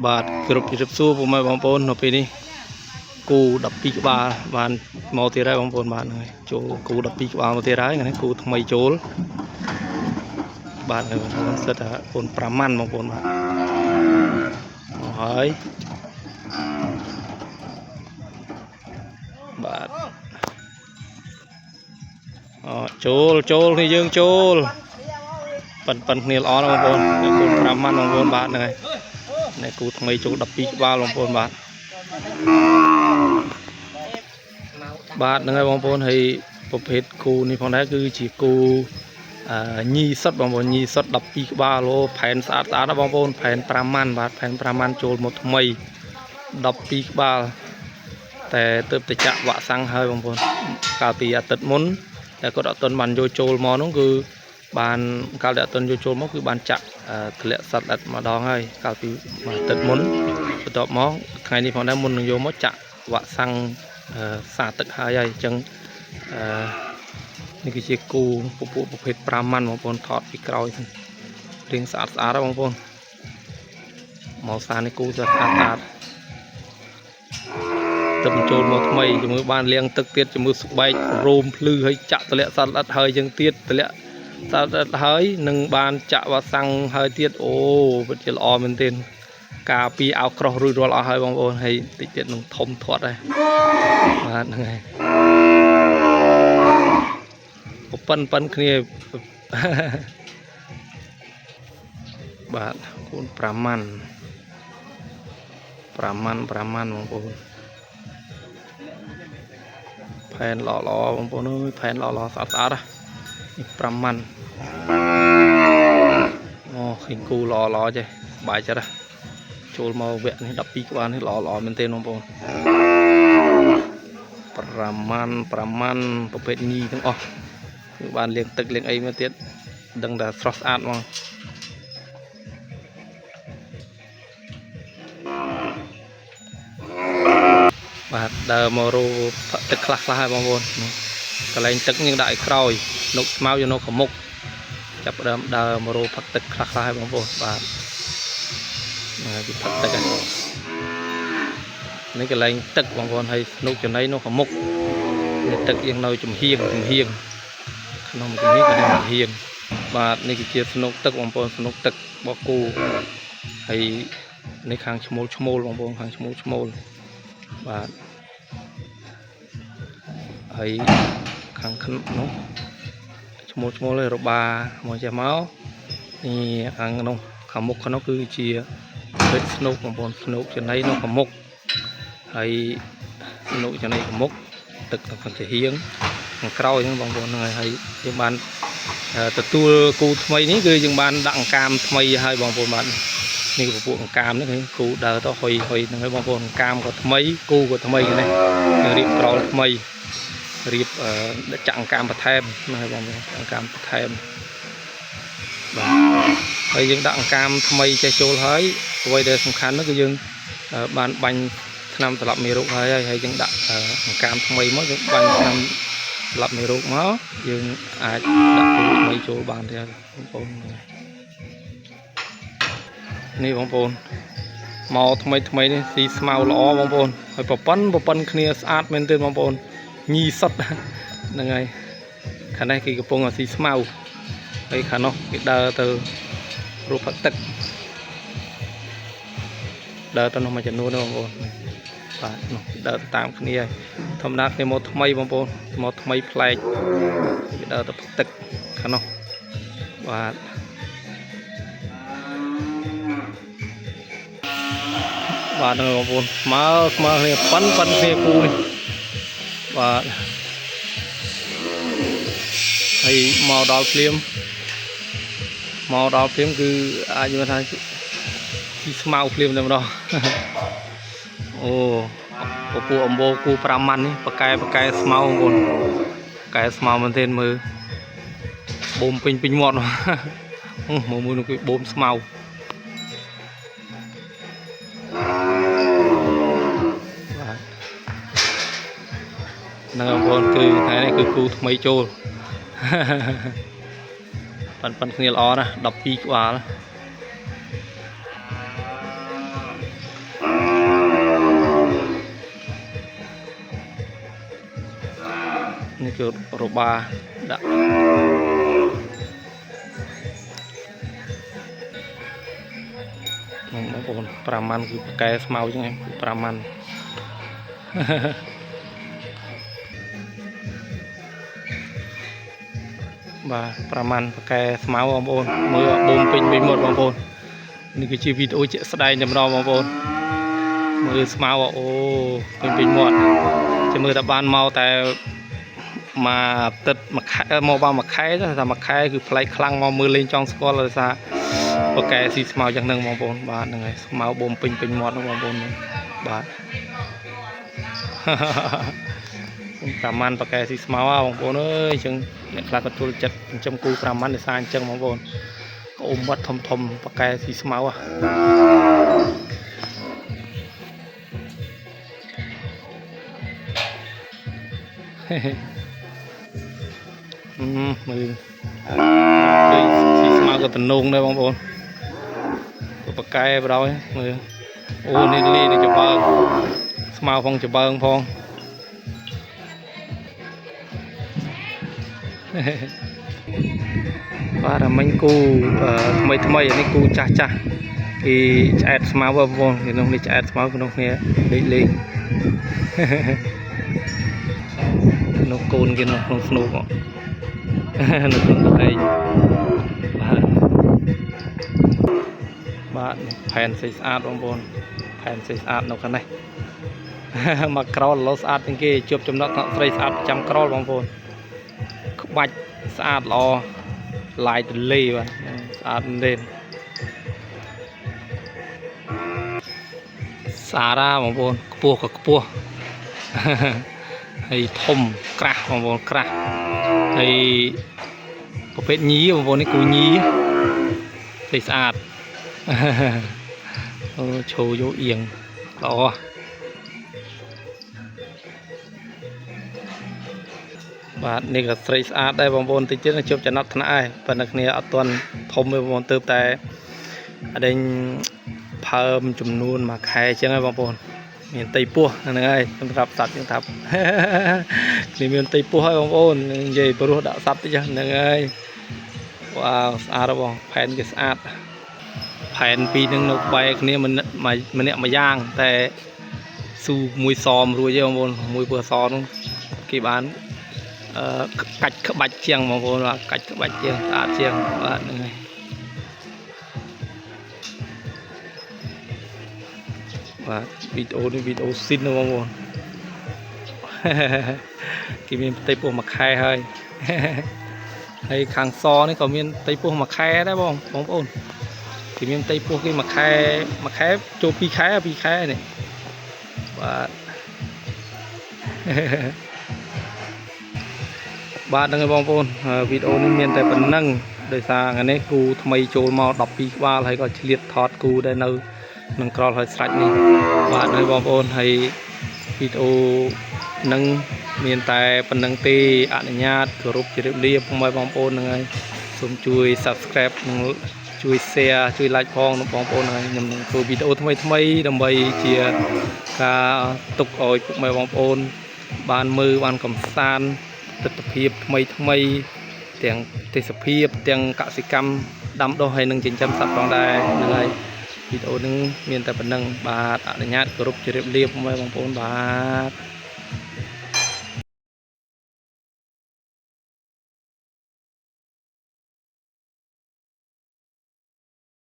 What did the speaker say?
បាទគ្រប់ជម្រាបសួរពុកម៉ែបងប្អូននៅពេលនេះគូ12ក្បាលបានមកទៀតហើយបងប្អូនបាទហ្នឹងហើយចូលគូ12ក្បាលមកទៀតហើយហ្នឹងគូថ្មីចូលបាទហ្នឹងសិតថាកូន5ម៉ាន់បងប្អូនបាទមកហើយបាទចូលនេះយើងចូលប៉ិនគ្នាល្អណាស់បងប្អូនគូ5ម៉ាន់បងប្អូនបាទហ្នឹងហើយនេះគូថ្មីចូល12ក្បាលបងប្អូនបាទហ្នឹងហើយបងប្អូនហើយប្រភេទគូនេះផងដែរគឺជាគូញីសុតបងប្អូនញីសុត12ក្បាលលោផែនស្អាតណាបងប្អូនផែន5ម៉ាន់បាទផែន5ម៉ាន់ចូលមកថ្មី12ក្បាលតែទើបតែចាក់វ៉ាក់សាំងហើយបងប្អូនកាលពីអាទិត្យមុនតែគាត់អត់ទាន់បានយកចូលមកនោះគឺបានកាលដែលអត់ទាន់យកចូលមកគឺបានចាក់ធ្លាក់សត្វល្អិតម្ដងហើយកាលពីអាទិត្យមុនបន្ទាប់មកថ្ងៃនេះផងដែរមុននឹងយកមកចាក់វ៉ាក់សាំងសាទឹកហើយអញ្ចឹងនេះគឺជាគូពពួកប្រភេទ5ម៉ាន់បងប្អូនថតពីក្រោយរៀងស្អាតហើយបងប្អូនមកសានេះគូស្អាតទឹកចូលមកថ្មីជាមួយបានលាងទឹកទៀតជាមួយស្បែករោមភ្លឺហើយចាក់តម្លាក់សត្វល្អិតហើយយើងទៀតតម្លាក់សត្វល្អិតហើយនឹងបានចាក់វ៉ាក់សាំងហើយទៀតអូពិតជាល្អមែនទែនការពីអោក្រោះរួចរាល់អស់ហើយបងប្អូនហើយតិចទៀតនឹងធំធាត់ហើយបាទហ្នឹងហើយប៉ិនគ្នាបាទគូន5ម៉ាន់បងប្អូនផែនល្អបងប្អូនអើយផែនល្អស្អាតនេះ5ម៉ាន់អូឃើញគូល្អចេះបាយចិត្តចូលមកវគ្គនេះ12ក្បាលនេះល្អមែនទេបងប្អូន5ម៉ាន់ប្រភេទញីទាំងអស់គឺបានលាងទឹកលាងអីមកទៀតដឹងតែស្រស់ស្អាតមកបាទដើរមករੂទឹកខ្លះហើយបងប្អូនកន្លែងទឹកយើងដាក់ឲ្យក្រោយនកស្មៅយកនៅខាងមុខចាប់ដើមដើរមករੂផឹកទឹកខ្លះហើយបងប្អូនបាទពីផឹកទឹកហ្នឹងនេះកន្លែងទឹកបងប្អូនហើយស្នុកចំណីនៅខាងមុខនេះទឹកយើងនៅចំហៀងក្នុងចំហៀងបាទនេះគឺជាស្នុកទឹកបងប្អូនស្នុកទឹករបស់គូហើយនេះខាងឈ្មោលបងប្អូនខាងឈ្មោលបាទហើយខាងនោះឈ្មោលរបាមកចេះមកនេះខាងនោះខាងមុខនោះគឺជាពេជ្រស្នុកបងប្អូនស្នុកចំណីនៅខាងមុខហើយស្នុកចំណីខាងមុខទឹកនៅខាងចំហៀងខាងក្រោយហ្នឹងបងប្អូនហ្នឹងហើយយើងបានទទួលគូថ្មីនេះគឺយើងបានដាក់អង្កាមថ្មីហើយបងប្អូនបាទនេះពពួកអង្កាមនេះគូដើរទៅហុយហ្នឹងហើយបងប្អូនអង្កាមក៏ថ្មីគូក៏ថ្មីនេះរៀបក្រោលថ្មីរៀបចាក់អង្កាមបន្ថែមហ្នឹងហើយបងប្អូនអង្កាមបន្ថែមបាទហើយយើងដាក់អង្កាមថ្មីចេះចូលហើយអ្វីដែលសំខាន់នោះគឺយើងបានបាញ់ថ្នាំត្រឡប់មេរោគហើយយើងដាក់អង្កាមថ្មីមកយើងបាញ់ថ្នាំត្រឡប់មេរោគមកយើងអាចដាក់គូថ្មីចូលបានទេបងប្អូននេះបងប្អូនមកថ្មីនេះស៊ីស្មៅល្អបងប្អូនហើយប្រប៉ុនគ្នាស្អាតមែនទេបងប្អូនញីសុតហ្នឹងហើយខាងនេះគេកំពុងស៊ីស្មៅហើយខាងនោះគេដើរទៅរូបផឹកទឹកដើរទៅនោះមួយចំនួនបងប្អូនបាទនោះដើរតាមគ្នាហើយធម្មតាគ្នាមកថ្មីបងប្អូនមកថ្មីប្លែកគេដើរទៅផឹកទឹកខាងនោះបាទបាទហ្នឹងបងប្អូនស្មើគ្នាប៉ិនគ្នាគូនេះបាទហើយមកដល់ភ្លាមគឺអាចនិយាយថាទីស្មៅភ្លាមតែម្ដងអូពពួកអំបូរគូ5ម៉ាន់នេះប៉កែស្មៅបងប្អូនកែស្មៅមែនទេមើលបូមពេញមាត់មកមួយនោះគឺបូមស្មៅហ្នឹងបងប្អូនគឺថ្ងៃនេះគឺគូថ្មីចូលប៉ិនគ្នាល្អណាស់12ក្បាល គឺរបាដាក់បងប្អូន5ម៉ាន់គឺប្រកែស្មៅចឹងឯង5ម៉ាន់បាទ5ម៉ាន់ប្រកែស្មៅបងប្អូនមើលបូមពេញពេញមាត់បងប្អូននេះគឺជាវីដេអូជាក់ស្ដែងតែម្ដងបងប្អូនមើលស្មៅអូពេញមាត់ចាំមើលតែបានមកតែមកទឹកមួយខែមកបានមួយខែតែមួយខែគឺប្លែកខ្លាំងមកមើលលេងចង់ស្គាល់ដោយសារប្រកែស៊ីស្មៅយ៉ាងហ្នឹងបងប្អូនបាទហ្នឹងហើយស្មៅបូមពេញមាត់ហ្នឹងបងប្អូនបាទ5ម៉ាន់ប្រកែស៊ីស្មៅបងប្អូនអើយអញ្ចឹងអ្នកខ្លះក៏ចូលចិត្តចិញ្ចឹមគូ5ម៉ាន់ដោយសារអញ្ចឹងបងប្អូនក៏អ៊ំមាត់ធំប្រកែស៊ីស្មៅមើលដូចស៊ីស្មៅក៏តំណងដែរបងប្អូនក៏ប្រកែបដោយមើលអូនេះលីនេះច្បើងស្មៅផងច្បើងផងបាទអាមិញគូថ្មីនេះគូចាស់គេឆ្អែតស្មៅបងប្អូនក្នុងនេះឆ្អែតស្មៅក្នុងគ្នាលេងក្នុងកូនគេនៅក្នុងស្នូកនៅក្នុងកន្លែងបាទផែនស្អីស្អាតបងប្អូនផែនស្អីស្អាតនៅខាងនេះមកក្រោលលោស្អាតជាងគេជួបចំណត់ស្រីស្អាតប្រចាំក្រោលបងប្អូនក្បាច់ស្អាតល្អឡាយទលេបាទស្អាតមែនសារ៉ាបងប្អូនខ្ពស់ក៏ខ្ពស់ហើយធំក្រាស់បងប្អូនក្រាស់ហើយប្រភេទញីបងប្អូននេះគូញីស្អាតអូឈោយកអៀងល្អបាទនេះក៏ស្រីស្អាតដែរបងប្អូនតិចទៀតជប់ចំណត់ថ្នាក់ហើយប៉ុន្តែគ្នាអត់ទាន់ធំទេបងប្អូនទៅតែអដេញផើមចំនួនមួយខែចឹងហើយបងប្អូនមានតៃពោះហ្នឹងហើយសម្រាប់សត្វចឹងថានេះមានតៃពោះហើយបងប្អូននិយាយព្រោះដាក់សត្វតិចហ្នឹងហើយវ៉ាវស្អាតបងផែនគេស្អាតផែនពីរនឹងនៅបែកគ្នាម្នាក់មួយយ៉ាងតែស៊ូមួយសមរួចទេបងប្អូនមួយពើសនោះគេបានកាច់ក្បាច់ជាងបងប្អូនកាច់ក្បាច់ជាងស្អាតជាងបាទហ្នឹងហើយបាទវីដេអូនេះវីដេអូស៊ីនណាបងប្អូនគេមានផ្ទៃពោះមួយខែហើយហើយខាងសនេះក៏មានផ្ទៃពោះមួយខែដែរបងប្អូនគេមានផ្ទៃពោះគេមួយខែចូល2ខែនេះបាទបាទហ្នឹងហើយបងប្អូនវីដេអូនេះមានតែប៉ុណ្្នឹងដោយសារថ្ងៃនេះគូថ្មីចូលមក12ក្បាលហើយក៏ឆ្លៀតថតគូដែរនៅនឹងក្រលហើយស្រេចនេះបាទហើយបងប្អូនហើយវីដេអូនឹងមានតែប៉ុណ្្នឹងទេអនុញ្ញាតគោរពជម្រាបលាពុកម៉ែបងប្អូនហ្នឹងហើយសូមជួយ Subscribe និងជួយ Share ជួយ Like ផងបងប្អូនហើយខ្ញុំនឹងធ្វើវីដេអូថ្មីដើម្បីជាការទុកឲ្យពុកម៉ែបងប្អូនបានមើលបានកំសាន្តទស្សនវិជ្ជាថ្មីទាំងទេសភាពទាំងកសិកម្មដាំដុះហើយនឹងចិញ្ចឹមសត្វផងដែរហ្នឹងហើយវីដេអូនេះមានតែប៉ុណ្្នឹងបាទអនុញ្ញាតគោរពជម្រាបលាពុកម៉ែបងប្អូនបាទ